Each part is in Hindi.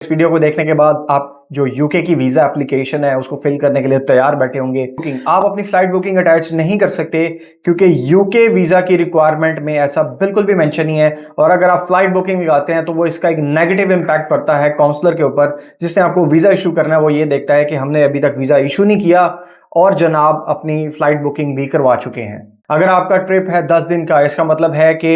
इस वीडियो को देखने के बाद आप जो यूके की वीजा एप्लीकेशन है उसको फिल करने के लिए तैयार बैठे होंगे। आप अपनी फ्लाइट बुकिंग अटैच नहीं कर सकते क्योंकि यूके वीजा की रिक्वायरमेंट में ऐसा बिल्कुल भी मेंशन नहीं है। और अगर आप फ्लाइट बुकिंग लगाते हैं तो वो इसका एक नेगेटिव इंपैक्ट पड़ता है काउंसलर के ऊपर, जिसने आपको वीजा इशू करना है। वो ये देखता है कि हमने अभी तक वीजा इशू नहीं किया और जनाब अपनी फ्लाइट बुकिंग भी करवा चुके हैं। अगर आपका ट्रिप है 10 दिन का, इसका मतलब है कि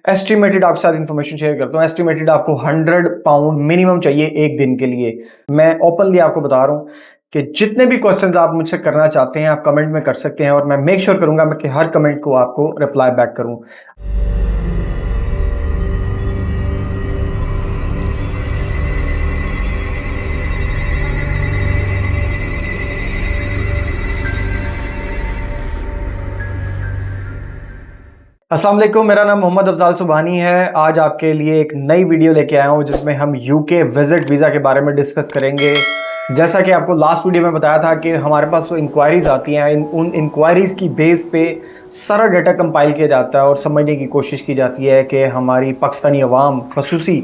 एस्टिमेटेड आपके साथ इंफॉर्मेशन शेयर करता हूँ, एस्टिमेटेड आपको 100 पाउंड मिनिमम चाहिए एक दिन के लिए। मैं ओपनली आपको बता रहा हूँ कि जितने भी क्वेश्चंस आप मुझसे करना चाहते हैं आप कमेंट में कर सकते हैं और मैं मेक श्योर करूंगा कि हर कमेंट को आपको रिप्लाई बैक करूं। अस्सलाम वालेकुम, मेरा नाम मोहम्मद अफजाल सुबहानी है। आज आपके लिए एक नई वीडियो लेके आया हूँ जिसमें हम यूके विजिट वीज़ा के बारे में डिस्कस करेंगे। जैसा कि आपको लास्ट वीडियो में बताया था कि हमारे पास जो इंक्वायरीज आती हैं उन इंक्वायरीज की बेस पे सारा डाटा कंपाइल किया जाता है और समझने की कोशिश की जाती है कि हमारी पाकिस्तानी अवाम, खसूसी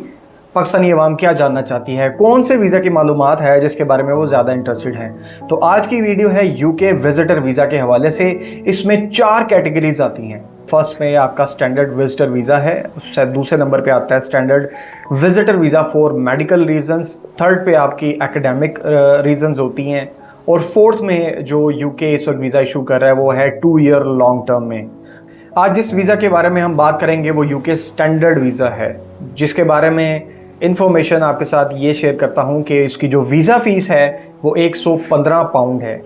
पाकिस्तानी अवाम क्या जानना चाहती है, कौन से वीज़ा की मालूमात है जिसके बारे में वो ज़्यादा इंटरेस्टेड हैं। तो आज की वीडियो है यूके विजिटर वीज़ा के हवाले से। इसमें 4 कैटेगरीज आती हैं। फर्स्ट में आपका स्टैंडर्ड विजिटर वीज़ा है, उससे दूसरे नंबर पे आता है standard visitor visa for medical reasons, third पे आपकी एकेडमिक रीजंस होती हैं और फोर्थ में जो यूके इस वक्त वीज़ा इशू कर रहा है वो है 2 ईयर लॉन्ग टर्म में। आज जिस वीज़ा के बारे में हम बात करेंगे वो यूके स्टैंडर्ड वीज़ा है, जिसके बारे में इन्फॉर्मेशन आपके साथ ये शेयर करता हूँ कि इसकी जो वीज़ा फ़ीस है वो 115 पाउंड है।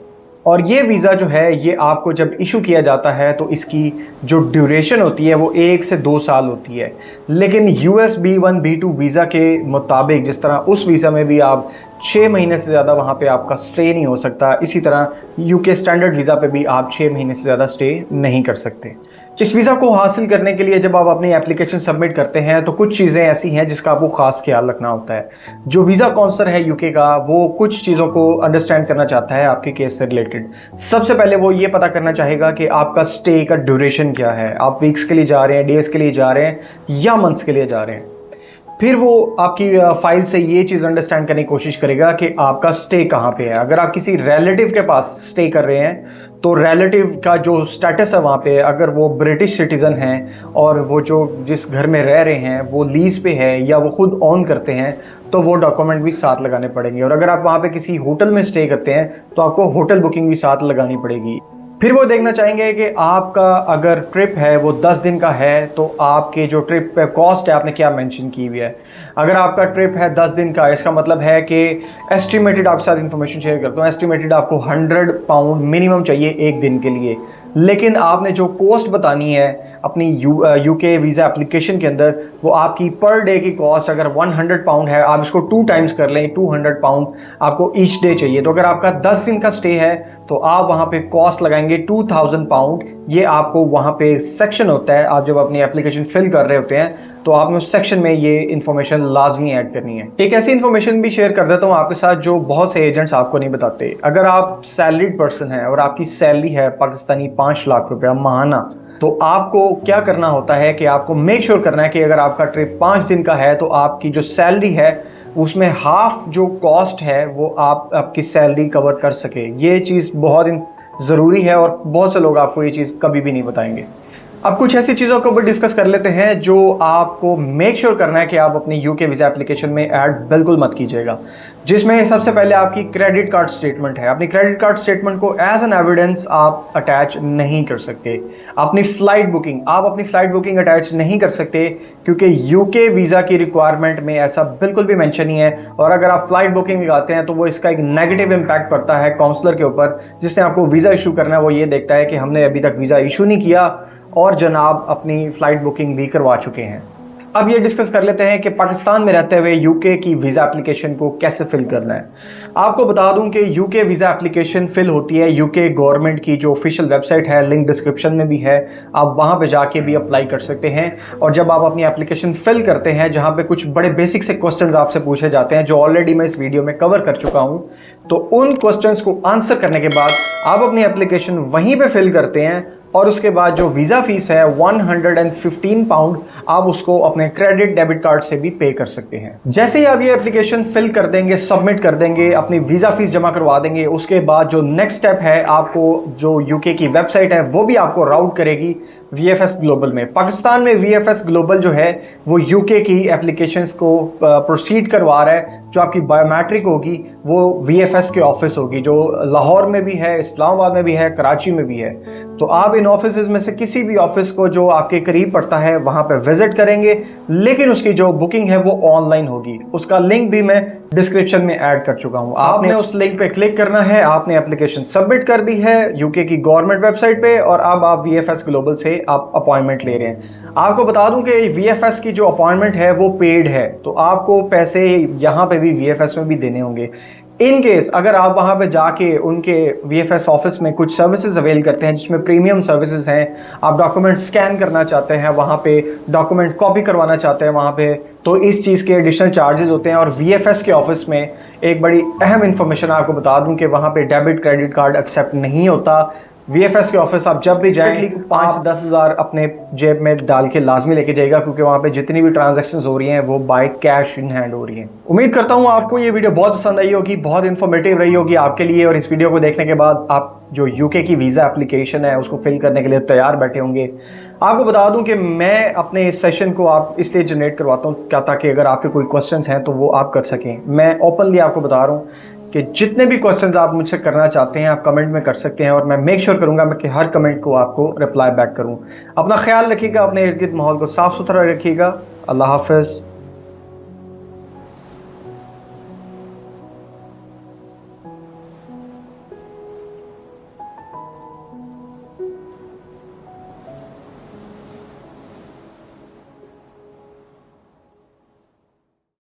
और ये वीज़ा जो है ये आपको जब इशू किया जाता है तो इसकी जो ड्यूरेशन होती है वो 1 से 2 साल होती है। लेकिन US B1 B2 वीज़ा के मुताबिक जिस तरह उस वीज़ा में भी आप 6 महीने से ज़्यादा वहाँ पे आपका स्टे नहीं हो सकता, इसी तरह यूके स्टैंडर्ड वीज़ा पे भी आप 6 महीने से ज़्यादा स्टे नहीं कर सकते। इस वीज़ा को हासिल करने के लिए जब आप अपनी एप्लीकेशन सबमिट करते हैं तो कुछ चीज़ें ऐसी हैं जिसका आपको खास ख्याल रखना होता है। जो वीज़ा काउंसलर है यूके का वो कुछ चीज़ों को अंडरस्टैंड करना चाहता है आपके केस से रिलेटेड। सबसे पहले वो ये पता करना चाहेगा कि आपका स्टे का ड्यूरेशन क्या है, आप वीक्स के लिए जा रहे हैं, डेज के लिए जा रहे हैं या मंथ्स के लिए जा रहे हैं। फिर वो आपकी फाइल से ये चीज़ अंडरस्टैंड करने की कोशिश करेगा कि आपका स्टे कहाँ पे है। अगर आप किसी रिलेटिव के पास स्टे कर रहे हैं तो रिलेटिव का जो स्टेटस है वहाँ पे, अगर वो ब्रिटिश सिटीज़न हैं और वो जो जिस घर में रह रहे हैं वो लीज पे है या वो खुद ऑन करते हैं तो वो डॉक्यूमेंट भी साथ लगाने पड़ेंगे। और अगर आप वहाँ पे किसी होटल में स्टे करते हैं तो आपको होटल बुकिंग भी साथ लगानी पड़ेगी। फिर वो देखना चाहेंगे कि आपका अगर ट्रिप है वो 10 दिन का है तो आपके जो ट्रिप पे कॉस्ट है आपने क्या मेंशन की हुई है। अगर आपका ट्रिप है 10 दिन का, इसका मतलब है कि एस्टिमेटेड आपके साथ इंफॉर्मेशन शेयर करता हूँ, एस्टिमेटेड आपको 100 पाउंड मिनिमम चाहिए एक दिन के लिए। लेकिन आपने जो कॉस्ट बतानी है अपनी यूके वीज़ा एप्लीकेशन के अंदर वो आपकी पर डे की कॉस्ट अगर 100 पाउंड है, आप इसको 2 टाइम्स कर लें, 200 पाउंड आपको ईच डे चाहिए। तो अगर आपका 10 दिन का स्टे है तो आप वहाँ पे कॉस्ट लगाएंगे 2000 पाउंड। ये आपको वहाँ पे सेक्शन होता है, आप जब अपनी एप्लीकेशन फिल कर रहे होते हैं तो आपने उस सेक्शन में ये इन्फॉर्मेशन लाजमी ऐड करनी है। एक ऐसी इन्फॉर्मेशन भी शेयर कर देता हूँ आपके साथ जो बहुत से एजेंट्स आपको नहीं बताते। अगर आप सैलरीड पर्सन है और आपकी सैलरी है पाकिस्तानी 5 लाख रुपया माहाना, तो आपको क्या करना होता है कि आपको मेक श्योर करना है कि अगर आपका ट्रिप 5 दिन का है तो आपकी जो सैलरी है उसमें हाफ जो कॉस्ट है वो आपकी सैलरी कवर कर सके। ये चीज़ बहुत ज़रूरी है और बहुत से लोग आपको ये चीज़ कभी भी नहीं बताएंगे। अब कुछ ऐसी चीज़ों को भी डिस्कस कर लेते हैं जो आपको मेक श्योर करना है कि आप अपनी यूके वीज़ा एप्लीकेशन में ऐड बिल्कुल मत कीजिएगा। जिसमें सबसे पहले आपकी क्रेडिट कार्ड स्टेटमेंट है। अपनी क्रेडिट कार्ड स्टेटमेंट को एज एन एविडेंस आप अटैच नहीं कर सकते। अपनी फ्लाइट बुकिंग अटैच नहीं कर सकते क्योंकि यूके वीज़ा की रिक्वायरमेंट में ऐसा बिल्कुल भी मेंशन नहीं है। और अगर आप फ्लाइट बुकिंग लगाते हैं तो वो इसका एक नेगेटिव इंपैक्ट पड़ता है काउंसलर के ऊपर, जिसने आपको वीज़ा इशू करना है। वो ये देखता है कि हमने अभी तक वीज़ा इशू नहीं किया और जनाब अपनी फ़्लाइट बुकिंग भी करवा चुके हैं। अब ये डिस्कस कर लेते हैं कि पाकिस्तान में रहते हुए यूके की वीज़ा एप्लीकेशन को कैसे फिल करना है। आपको बता दूं कि यूके वीज़ा एप्लीकेशन फिल होती है यूके गवर्नमेंट की जो ऑफिशियल वेबसाइट है, लिंक डिस्क्रिप्शन में भी है, आप वहां पे जाके भी अप्लाई कर सकते हैं। और जब आप अपनी एप्लीकेशन फिल करते हैं जहां पे कुछ बड़े बेसिक से क्वेश्चंस आपसे पूछे जाते हैं जो ऑलरेडी मैं इस वीडियो में कवर कर चुका हूं, तो उन क्वेश्चंस को आंसर करने के बाद आप अपनी एप्लीकेशन वहीं पर फिल करते हैं और उसके बाद जो वीज़ा फीस है 115 पाउंड आप उसको अपने क्रेडिट डेबिट कार्ड से भी पे कर सकते हैं। जैसे ही आप ये एप्लीकेशन फिल कर देंगे, सबमिट कर देंगे, अपनी वीज़ा फीस जमा करवा देंगे, उसके बाद जो नेक्स्ट स्टेप है, आपको जो यूके की वेबसाइट है वो भी आपको राउट करेगी VFS ग्लोबल में। पाकिस्तान में VFS ग्लोबल जो है वो यूके की एप्लीकेशंस को प्रोसीड करवा रहा है। जो आपकी बायोमेट्रिक होगी वो VFS के ऑफिस होगी, जो लाहौर में भी है, इस्लामाबाद में भी है, कराची में भी है। तो आप इन ऑफिस में से किसी भी ऑफिस को जो आपके करीब पड़ता है वहां पे विजिट करेंगे, लेकिन उसकी जो बुकिंग है वो ऑनलाइन होगी। उसका लिंक भी मैं डिस्क्रिप्शन में ऐड कर चुका हूं। आपने उस लिंक पे क्लिक करना है, आपने एप्लीकेशन सबमिट कर दी है यूके की गवर्नमेंट वेबसाइट पे, और अब आप VFS ग्लोबल से आप अपॉइंटमेंट ले रहे हैं। आपको बता दूं कि VFS की जो अपॉइंटमेंट है वो पेड है, तो आपको पैसे यहाँ पे भी VFS में भी देने होंगे। इन केस अगर आप वहां पे जाके उनके VFS ऑफिस में कुछ सर्विसेज अवेल करते हैं जिसमें प्रीमियम सर्विसेज हैं, आप डॉक्यूमेंट स्कैन करना चाहते हैं, वहां पे डॉक्यूमेंट कॉपी करवाना चाहते हैं वहां पे, तो इस चीज़ के एडिशनल चार्जेस होते हैं। और VFS के ऑफिस में एक बड़ी अहम इंफॉर्मेशन आपको बता दूं कि वहां पे डेबिट क्रेडिट कार्ड एक्सेप्ट नहीं होता। VFS के ऑफिस आप जब भी जाएंगे 5-10 हज़ार अपने जेब में डाल के लाजमी लेके जाएगा, क्योंकि वहाँ पे जितनी भी ट्रांजैक्शंस हो रही हैं वो बाय कैश इन हैंड हो रही हैं। उम्मीद करता हूँ आपको ये वीडियो बहुत पसंद आई होगी, बहुत इन्फॉर्मेटिव रही होगी आपके लिए, और इस वीडियो को देखने के बाद आप जो यूके की वीज़ा एप्लीकेशन है उसको फिल करने के लिए तैयार बैठे होंगे। आपको बता दूं कि मैं अपने इस सेशन को आप इसलिए जनरेट करवाता हूँ क्या, ताकि अगर आपके कोई क्वेश्चंस हैं तो वो आप कर सकें। मैं ओपनली आपको बता रहा हूँ कि जितने भी क्वेश्चंस आप मुझसे करना चाहते हैं आप कमेंट में कर सकते हैं, और मैं मेक श्योर करूंगा कि हर कमेंट को आपको रिप्लाई बैक करूं। अपना ख्याल रखिएगा, अपने इर्द गिर्द माहौल को साफ सुथरा रखिएगा। अल्लाह हाफिज़।